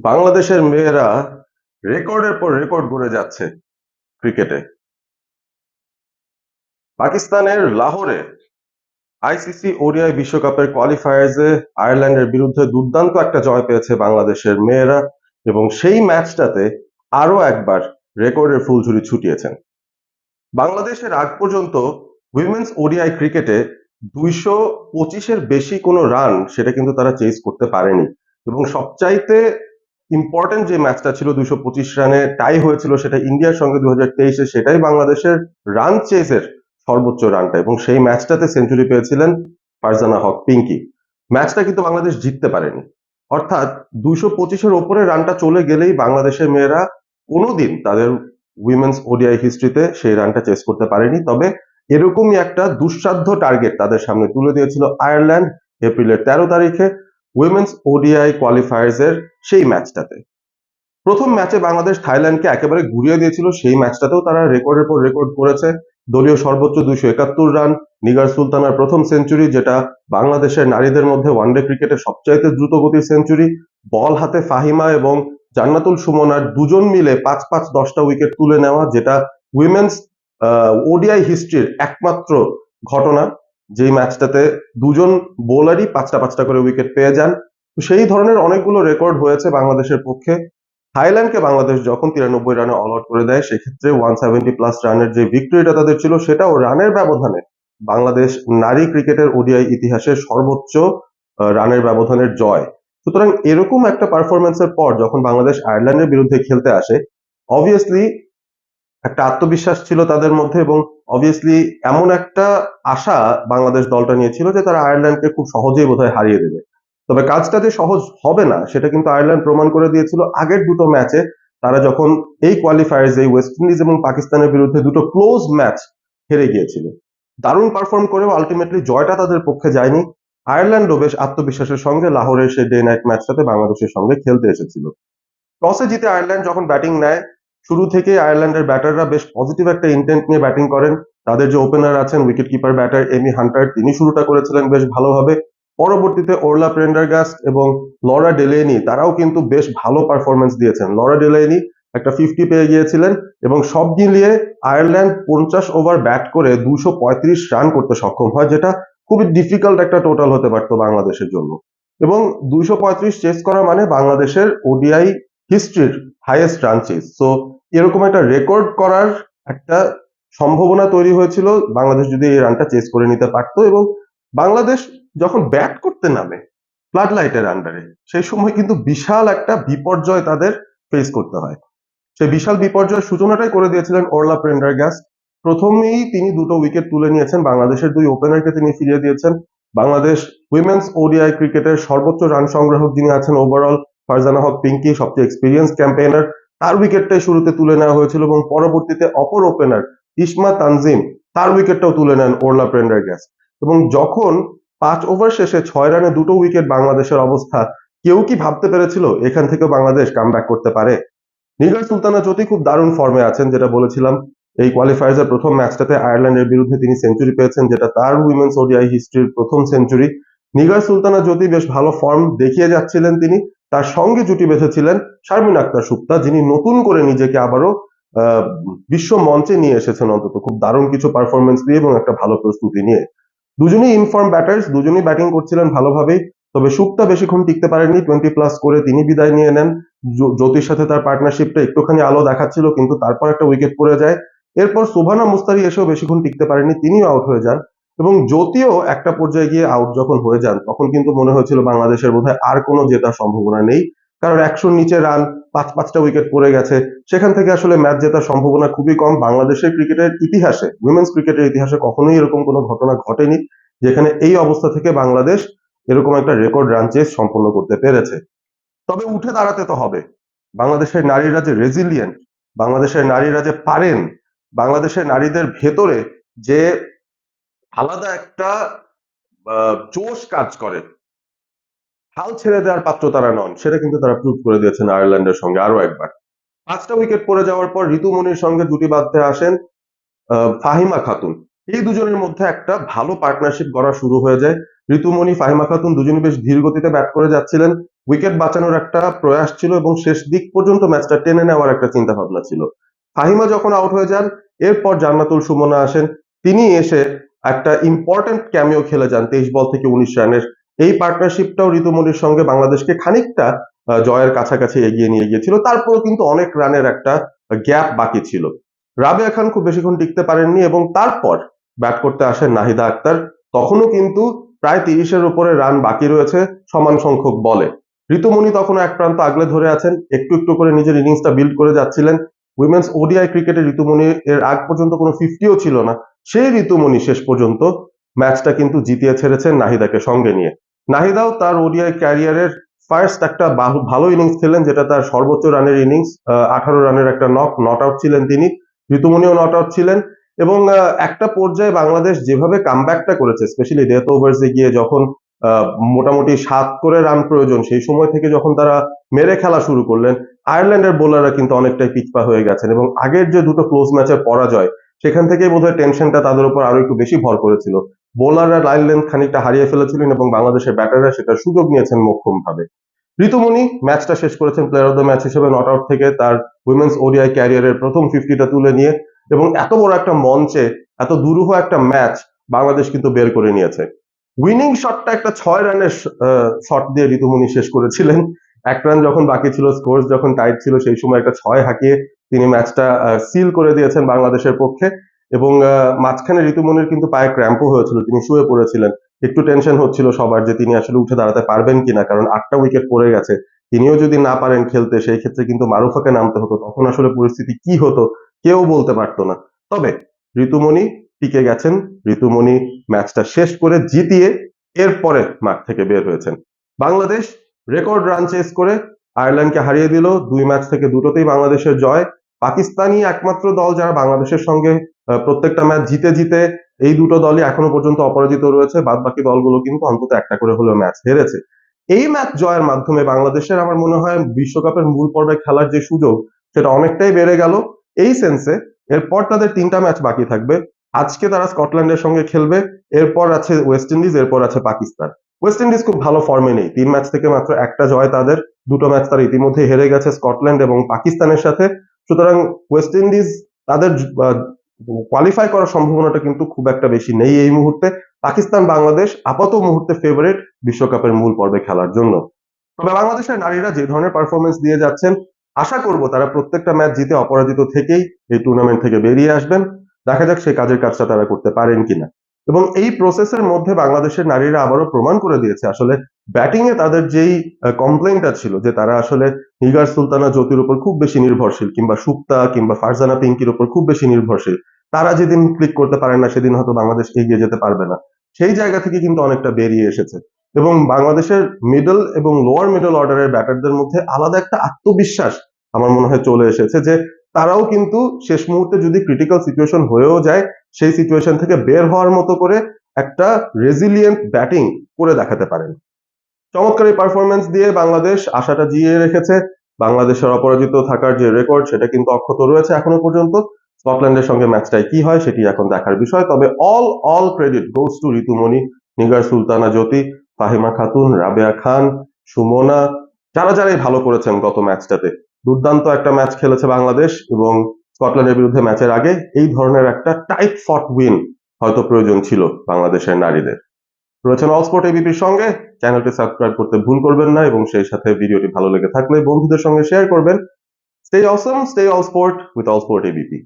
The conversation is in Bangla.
বাংলাদেশের মেয়েরা রেকর্ডের পর রেকর্ড গড়ে যাচ্ছে ক্রিকেটে। পাকিস্তানের লাহোরে আইসিসি ওডিআই বিশ্বকাপের কোয়ালিফায়ার্সে আয়ারল্যান্ডের বিরুদ্ধে দুর্দান্ত একটা জয় পেয়েছে বাংলাদেশের মেয়েরা, এবং সেই ম্যাচটাতে আরো একবার রেকর্ডের ফুলঝুরি ছুটিয়েছেন। বাংলাদেশের আগ পর্যন্ত উইমেন্স ওডিআই ক্রিকেটে 225-এর বেশি কোনো রান সেটা কিন্তু তারা চেজ করতে পারেনি, এবং সবচাইতে ইম্পর্টেন্ট যে ম্যাচটা ছিল 225 রানে টাই হয়েছিল সেটা ইন্ডিয়ার সঙ্গে 2023-এ, সেটাই বাংলাদেশের রান চেজের সর্বোচ্চ রানটা, এবং সেই ম্যাচটাতে সেঞ্চুরি পেয়েছিলেন ফারজানা হক পিঙ্কি। ম্যাচটা কিন্তু বাংলাদেশ জিততে পারেনি, অর্থাৎ 225-এর ওপরে রানটা চলে গেলেই বাংলাদেশের মেয়েরা কোনোদিন তাদের উইমেন্স ওডিআই হিস্ট্রিতে সেই রানটা চেস করতে পারেনি। তবে এরকমই একটা দুঃসাধ্য টার্গেট তাদের সামনে তুলে দিয়েছিল আয়ারল্যান্ড এপ্রিলের 13 তারিখে উইমেন্স ওডিআই কোয়ালিফায়ার্স এর সেই ম্যাচটাতে। প্রথম ম্যাচে বাংলাদেশ থাইল্যান্ডকে একেবারে ঘুরিয়ে দিয়েছিল, সেই ম্যাচটাতেও তারা রেকর্ডের পর রেকর্ড করেছে। দলীয় সর্বোচ্চ 271 রান, নিগার সুলতানার প্রথম সেঞ্চুরি, যেটা বাংলাদেশের নারীদের মধ্যে ওয়ানডে ক্রিকেটে সবচাইতে দ্রুত গতির সেঞ্চুরি। বল হাতে ফাহিমা এবং জান্নাতুল সুমনার দুজন মিলে 5-5-10টা উইকেট তুলে নেওয়া, যেটা উইমেন্স ওডিআই হিস্ট্রির একমাত্র ঘটনা, যেই ম্যাচটাতে দুজন বোলারই 5টা করে উইকেট পেয়ে যান। তো সেই ধরনের অনেকগুলো রেকর্ড হয়েছে বাংলাদেশের পক্ষে। থাইল্যান্ডকে বাংলাদেশ যখন 93 রানে অল আউট করে দেয়, সেক্ষেত্রে 170+ রানের যে ভিক্টরিটা তাদের ছিল, সেটাও রানের ব্যবধানে বাংলাদেশ নারী ক্রিকেটের ওডিআই ইতিহাসের সর্বোচ্চ রানের ব্যবধানের জয়। সুতরাং এরকম একটা পারফরমেন্সের পর যখন বাংলাদেশ আয়ারল্যান্ডের বিরুদ্ধে খেলতে আসে, অবভিয়াসলি একটা আত্মবিশ্বাস ছিল তাদের মধ্যে, এবং অবভিয়াসলি এমন একটা আশা বাংলাদেশ দলটা নিয়েছিল যে তারা আয়ারল্যান্ডকে খুব সহজেই বোধহয় হারিয়ে দেবে। তবে কাজটা যে সহজ হবে না সেটা কিন্তু আয়ারল্যান্ড প্রমাণ করে দিয়েছিল আগের দুটো ম্যাচে। তারা যখন এই কোয়ালিফায়ার্স এই ওয়েস্ট ইন্ডিজ এবং পাকিস্তানের বিরুদ্ধে দুটো ক্লোজ ম্যাচ হেরে গিয়েছিল, দারুণ পারফর্ম করেও আলটিমেটলি জয়টা তাদের পক্ষে যায়নি। আয়ারল্যান্ডও বেশ আত্মবিশ্বাসের সঙ্গে লাহোরের সেই ডে নাইট ম্যাচটাতে বাংলাদেশের সঙ্গে খেলতে এসেছিল। টসে জিতে আয়ারল্যান্ড যখন ব্যাটিং নেয়, শুরু থেকেই আয়ারল্যান্ডের ব্যাটাররা বেশ পজিটিভ একটা ইন্টেন্ট নিয়ে ব্যাটিং করেন। তাদের যে ওপেনার আছেন উইকেট কিপার ব্যাটার এমি হান্টার, তিনি শুরুটা করেছিলেন বেশ ভালোভাবে। পরবর্তীতে ওরলা প্রেন্ডারগাস্ট এবং লরা ডেলেনি তারাও কিন্তু বেশ ভালো পারফরমেন্স দিয়েছেন। লরা ডেলেনি একটা 50 পেয়ে গিয়েছিলেন, এবং সব মিলিয়ে আয়ারল্যান্ড 50 ওভার ব্যাট করে 235 রান করতে সক্ষম হয়, যেটা খুবই ডিফিকাল্ট একটা টোটাল হতে পারতো বাংলাদেশের জন্য। এবং 235 চেস করা মানে বাংলাদেশের ওডিআই হিস্ট্রির হাইয়েস্ট রান চেস। সো এরকম একটা রেকর্ড করার একটা সম্ভাবনা তৈরি হয়েছিল বাংলাদেশ যদি এই রানটা চেস করে নিতে পারতো। এবং বাংলাদেশ যখন ব্যাট করতে নামে ফ্লাড লাইটের আন্ডারে, সেই সময় কিন্তু বিশাল একটা বিপর্যয় তাদের ফেস করতে হয়। সেই বিশাল বিপর্যয়ের সূচনাটাই করে দিয়েছিলেন ওরলা প্রেন্ডারগাস্ট। প্রথমেই তিনি দুটো উইকেট তুলে নিয়েছেন, বাংলাদেশের দুই ওপেনারকে তিনি ফিরিয়ে দিয়েছেন। বাংলাদেশ উইমেন্স ওডিআই ক্রিকেটের সর্বোচ্চ রান সংগ্রাহক যিনি আছেন ওভারঅল, ফারজানা হক পিঙ্কি, সবচেয়ে এক্সপিরিয়েন্স ক্যাম্পেইনার, তার উইকেটটাই শুরুতে তুলে নেওয়া হয়েছিল, এবং পরবর্তীতে অপর ওপেনার ইসমা তানজিম, তার উইকেটটাও তুলে নেন ওরলা প্রেন্ডারগাস্ট। এবং যখন 5 ওভার শেষে 6 রানে দুটো উইকেট বাংলাদেশের অবস্থা, কেউ কি ভাবতে পেরেছিল এখান থেকে বাংলাদেশ কামব্যাক করতে পারে? নিগার সুলতানা জ্যোতি খুব দারুণ ফর্মে আছেন, যেটা বলেছিলাম। এই কোয়ালিফায়ার্স এর প্রথম ম্যাচটাতে আয়ারল্যান্ডের বিরুদ্ধে তিনি সেঞ্চুরি পেয়েছেন, যেটা তার উইমেন্স ওডিআই হিস্ট্রির প্রথম সেঞ্চুরি। নিগার সুলতানা জ্যোতি বেশ ভালো ফর্ম দেখিয়ে যাচ্ছিলেন তিনি। তার সঙ্গে জুটি বেঁধেছিলেন শারমিন আক্তার সুক্তা, যিনি নতুন করে নিজেকে আবারও বিশ্ব মঞ্চে নিয়ে এসেছেন, অন্তত খুব দারুণ কিছু পারফরমেন্স দিয়ে এবং একটা ভালো প্রস্তুতি নিয়ে। দুজনেই ইনফর্ম ব্যাটার্স, দুজনেই ব্যাটিং করছিলেন ভালোভাবেই। তবে সুক্তা বেশিক্ষণ টিকতে পারেননি, 20+ করে তিনি বিদায় নিয়ে নেন। জ্যোতির সাথে তার পার্টনারশিপটা একটুখানি আলো দেখাচ্ছিল, কিন্তু তারপর একটা উইকেট পড়ে যায়। এরপর সুবহানা মুস্তারি এসেও বেশিক্ষণ টিকতে পারেননি, তিনিও আউট হয়ে যান। এবং জ্যোতিও একটা পর্যায়ে গিয়ে আউট যখন হয়ে যান, তখন কিন্তু মনে হয়েছিল বাংলাদেশের বোধহয় আর কোনো জেতার সম্ভাবনা নেই, কারণ 100-র নিচে রান, 5-5টা উইকেট পড়ে গেছে। সেখান থেকে আসলে ম্যাচ জেতার সম্ভাবনা খুবই কম। বাংলাদেশের ক্রিকেটের ইতিহাসে, উইমেন্স ক্রিকেটের ইতিহাসে কখনোই এরকম কোনো ঘটনা ঘটেনি যেখানে এই অবস্থা থেকে বাংলাদেশ এরকম একটা রেকর্ড রান চেস সম্পন্ন করতে পেরেছে। তবে উঠে দাঁড়াতে তো হবে। বাংলাদেশের নারীরা যে রেজিলিয়েন্ট, বাংলাদেশের নারীরা যে পারেন, বাংলাদেশের নারীদের ভেতরে যে আলাদা একটা জোশ কাজ করে, হাল ছেড়ে দেওয়ার পাত্র তারা নন, সেটা কিন্তু তারা প্রুভ করে দিয়েছেন আয়ারল্যান্ডের সঙ্গে আরো একবার। 5টা উইকেট পড়ে যাওয়ার পর ঋতুমনির সঙ্গে জুটি বাঁধতে আসেন ফাহিমা খাতুন। এই দুজনের মধ্যে একটা ভালো পার্টনারশিপ গড়া শুরু হয়ে যায়। ঋতুমণি, ফাহিমা খাতুন দুজনই বেশ ধীর গতিতে ব্যাট করে যাচ্ছিলেন। উইকেট বাঁচানোর একটা প্রয়াস ছিল এবং শেষ দিক পর্যন্ত ম্যাচটা টেনে নেওয়ার একটা চিন্তা ভাবনা ছিল। ফাহিমা যখন আউট হয়ে যান, এরপর জান্নাতুল সুমনা আসেন। তিনি এসে একটা ইম্পর্টেন্ট ক্যামিও খেলে যান 23 বল থেকে 19 রানের। এই পার্টনারশিপটাও ঋতুমনির সঙ্গে বাংলাদেশকে খানিকটা জয়ের কাছাকাছি এগিয়ে নিয়ে গিয়েছিল। তারপরও কিন্তু অনেক রানের একটা গ্যাপ বাকি ছিল। রাবেয়া খান খুব বেশিক্ষণ টিকতে পারেননি এবং তারপর ব্যাট করতে আসেন নাহিদা আক্তার। তখনও কিন্তু প্রায় 30-এর উপরে রান বাকি রয়েছে সমান সংখ্যক বলে। ঋতুমনি তখনও এক প্রান্ত আগলে ধরে আছেন, একটু একটু করে নিজের ইনিংসটা বিল্ড করে যাচ্ছিলেন। উইমেন্স ওডিআই ক্রিকেটে ঋতুমনি এর আগ পর্যন্ত কোনো 50ও ছিল না। সেই ঋতুমনি শেষ পর্যন্ত ম্যাচটা কিন্তু জিতিয়ে ছেড়েছেন নাহিদাকে সঙ্গে নিয়ে। নাহিদাও তার ওডিআই ক্যারিয়ারের ফার্স্ট একটা ভালো ইনিংস খেলেন, যেটা তার সর্বোচ্চ রানের ইনিংস। 18 রানের একটা নট আউট ছিলেন তিনি। ঋতুমনিও নট আউট ছিলেন এবং একটা পর্যায়ে বাংলাদেশ যেভাবে কামব্যাকটা করেছে, স্পেশালি ডেথ ওভার্সে গিয়ে যখন আহ, মোটামুটি 7 করে রান প্রয়োজন, সেই সময় থেকে যখন তারা মেরে খেলা শুরু করলেন, আয়ারল্যান্ডের বোলাররা কিন্তু অনেকটাই পিছপা হয়ে গেছেন এবং আগের যে দুটো ক্লোজ ম্যাচের পরাজয়, সেখান থেকেই বোধহয় টেনশনটা তাদের উপর আরো একটু বেশি ভর করেছিল। বোলাররা লাইন লেন্থ খানিকটা হারিয়ে ফেলেছিলেন এবং বাংলাদেশের ব্যাটাররা সেটার সুযোগ নিয়েছেন মোক্ষম ভাবে। ঋতুমনি ম্যাচটা শেষ করেছেন প্লেয়ার অফ দ্য ম্যাচ হিসেবে, নট আউট থেকে তার উইমেন্স ওডিআই ক্যারিয়ারের প্রথম 50টা তুলে নিয়ে। এবং এত বড় একটা মঞ্চে এত দুরূহ একটা ম্যাচ বাংলাদেশ কিন্তু বের করে নিয়েছে। উইনিং শটটা একটা 6 রানের শট দিয়ে ঋতুমনি শেষ করেছিলেন। 1 রান যখন বাকি ছিল, স্কোর যখন টাইট ছিল, সেই সময় একটা 6 হাঁকিয়ে তিনি ম্যাচটা সিল করে দিয়েছেন বাংলাদেশের পক্ষে। এবং মাঝখানে ঋতুমনির কিন্তু পায়ে ক্র্যাম্পও হয়েছিল, তিনি শুয়ে পড়েছিলেন। একটু টেনশন হচ্ছিল সবার যে তিনি আসলে উঠে দাঁড়াতে পারবেন কিনা, কারণ 8টা উইকেট পড়ে গেছে। তিনিও যদি না পারেন খেলতে, সেই ক্ষেত্রে কিন্তু মারুফাকে নামতে হতো, তখন আসলে পরিস্থিতি কি হতো কেউ বলতে পারতো না। তবে ঋতুমনি টিকে গেছেন। ঋতুমনি ম্যাচটা শেষ করে জিতিয়ে এরপরে মাঠ থেকে বের হয়েছেন। বাংলাদেশ রেকর্ড রান চেস করে আয়ারল্যান্ডকে হারিয়ে দিল। 2 ম্যাচ থেকে দুটোতেই বাংলাদেশের জয়। পাকিস্তানই একমাত্র দল যারা বাংলাদেশের সঙ্গে প্রত্যেকটা ম্যাচ জিতে জিতে, এই দুটো দলই এখনো পর্যন্ত অপরাজিত রয়েছে। বাদ বাকি দলগুলো কিন্তু অন্তত একটা করে হলেও ম্যাচ হেরেছে। এই ম্যাচ জয়ের মাধ্যমে বাংলাদেশের আমার মনে হয় বিশ্বকাপের মূল পর্বে খেলার যে সুযোগ, সেটা অনেকটাই বেড়ে গেল। এই সেন্সে এরপর তাদের 3টা ম্যাচ বাকি থাকবে। আজকে তারা স্কটল্যান্ডের সঙ্গে খেলবে, এরপর আছে ওয়েস্ট ইন্ডিজ, এরপর আছে পাকিস্তান। ওয়েস্ট ইন্ডিজ খুব ভালো ফর্মে নেই, 3 ম্যাচ থেকে মাত্র একটা জয় তাদের। দুটো ম্যাচ তারা ইতিমধ্যে হেরে গেছে স্কটল্যান্ড এবং পাকিস্তানের সাথে। সুতরাং ওয়েস্ট ইন্ডিজ তাদের কোয়ালিফাই করার সম্ভাবনাটা কিন্তু খুব একটা বেশি নেই এই মুহূর্তে। পাকিস্তান বাংলাদেশ আপাত মুহূর্তে ফেভারিট বিশ্বকাপের মূল পর্বে খেলার জন্য। তবে বাংলাদেশের নারীরা যে ধরনের পারফরমেন্স দিয়ে যাচ্ছেন, আশা করব তারা প্রত্যেকটা ম্যাচ জিতে অপরাজিত থেকেই এই টুর্নামেন্ট থেকে বেরিয়ে আসবেন। দেখা যাক সেই কাজের কাজটা তারা করতে পারেন কিনা। এবং এই প্রসেসের মধ্যে বাংলাদেশের নারীরা আবারও প্রমাণ করে দিয়েছে আসলে ব্যাটিং এ তাদের যেই কমপ্লেইনটা ছিল যে তারা আসলে নিগার সুলতানা জ্যোতির উপর খুব বেশি নির্ভরশীল, কিংবা সুপ্তা কিংবা ফারজানা পিঙ্কির উপর খুব বেশি নির্ভরশীল, তারা যেদিন ক্লিক করতে পারেন না সেদিন হয়তো বাংলাদেশ এগিয়ে যেতে পারবে না। সেই জায়গা থেকে কিন্তু অনেকটা বেরিয়ে এসেছে এবং বাংলাদেশের মিডল এবং লোয়ার মিডল অর্ডারের ব্যাটারদের মধ্যে আলাদা একটা আত্মবিশ্বাস আমার মনে হয় চলে এসেছে যে তারাও কিন্তু শেষ মুহূর্তে যদি ক্রিটিক্যাল সিচুয়েশন হয়েও যায়, সেই সিচুয়েশন থেকে বের হওয়ার মতো করে একটা রেজিলিয়েন্ট ব্যাটিং করে দেখাতে পারেন। চমৎকার এই পারফরমেন্স দিয়ে বাংলাদেশ আশাটা জিইয়ে রেখেছে। বাংলাদেশের অপরাজিত থাকার যে রেকর্ড, সেটা কিন্তু অক্ষত রয়েছে এখনো পর্যন্ত। স্কটল্যান্ডের সঙ্গে ম্যাচটাই কি হয় সেটি এখন দেখার বিষয়। তবে all credit goes to Ritumoni, Nigar Sultana Jyoti, Fahima Khatun, Rabeya Khan, Sumona, যারা যারাই ভালো করেছেন গত ম্যাচটাতে। দুর্দান্ত একটা ম্যাচ খেলেছে বাংলাদেশ এবং স্কটল্যান্ডের বিরুদ্ধে ম্যাচের আগে এই ধরনের একটা টাইট ফট উইন হয়তো প্রয়োজন ছিল বাংলাদেশের নারীদের। রয়েছেন অল স্পোর্ট এবিপির সঙ্গে। চ্যানেলটি সাবস্ক্রাইব করতে ভুল করবেন না এবং সেই সাথে ভিডিওটি ভালো লেগে থাকলে বন্ধুদের সঙ্গে শেয়ার করবেন। Stay Assam, stay all sport with all sport ABP.